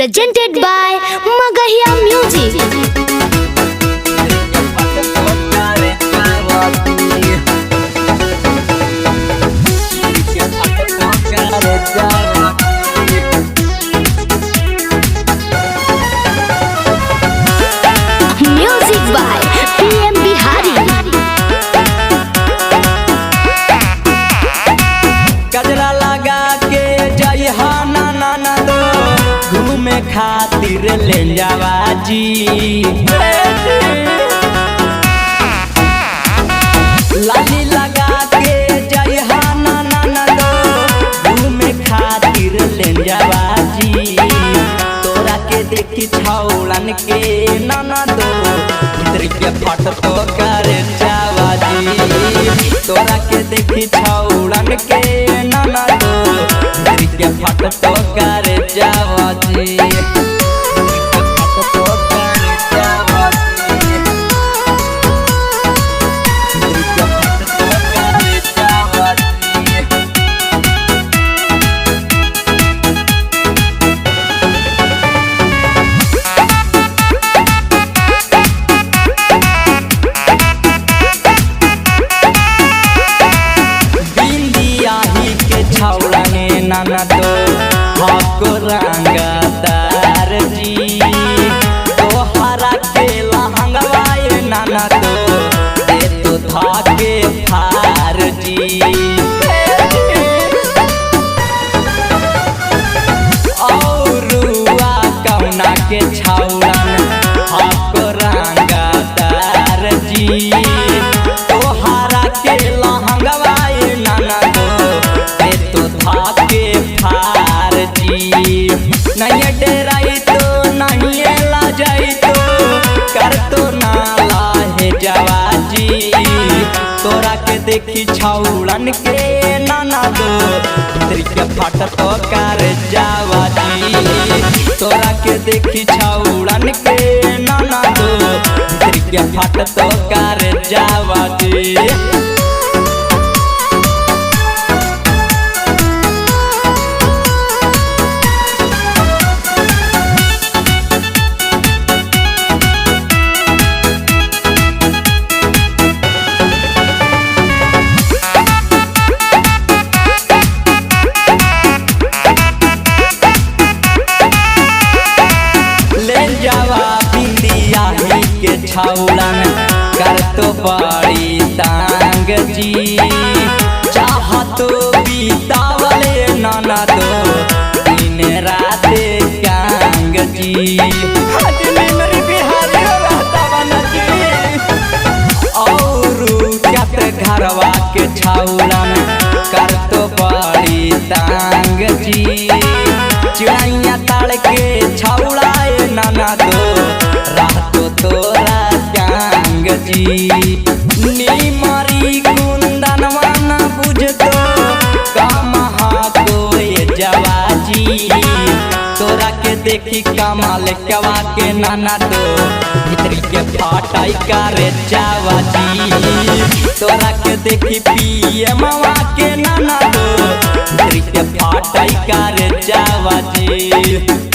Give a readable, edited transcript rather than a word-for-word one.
presented by Magahia Music. Music by PM Bihari. गजरा लगा के जय हाना नाना दो घूमे खातिर ले जावा जी। लाली लगा के जय हाना नाना दो घूमे खातिर ले जावा जी। तोरा के देखी छौड़न के नाना दो भीतर के फट तो कर जावा जी। तोरा के देखी छौड़न के नाना दो भीतर के फट तो कर जावा जी। नाना तो हको रंगदार जी। तोहरा के लहंगवाए नाना तो दे तो धाके फार जी। औरुआ कौना के छौड़न हको रंगदार जी। तोहरा के लहंगवाए नाना तो दे तो धाके फार जी। नहीं डराई तो नहीं ला जाई तो कर तो ना लाहे जावा जी। तोरा के देखी छौड़न के नाना दो भीतर के फट तो कर जावा जी। तोरा के देखी छौड़न के नाना दो भीतर के फट तो कर जावा जी। छौड़न कर तो बड़ी तांग जी। चाह तो बीतावले नाना तो दिन रात कांग जी। और घरवा के छौड़न कर तो बड़ी तांग जी। चिड़ैया ताड़ के छौड़ाए नाना तो रातो तोरा जांग जी। नीमरी कुंदनवा न बुझतो कमहा कोई जवा जी। तोरा के देखी कमाल कवा के नाना तो भीतरी के फाटाई करे जावा जी। तोरा के देखी पीएमवा के नाना तो भीतरी के फाटाई करे जावा जी।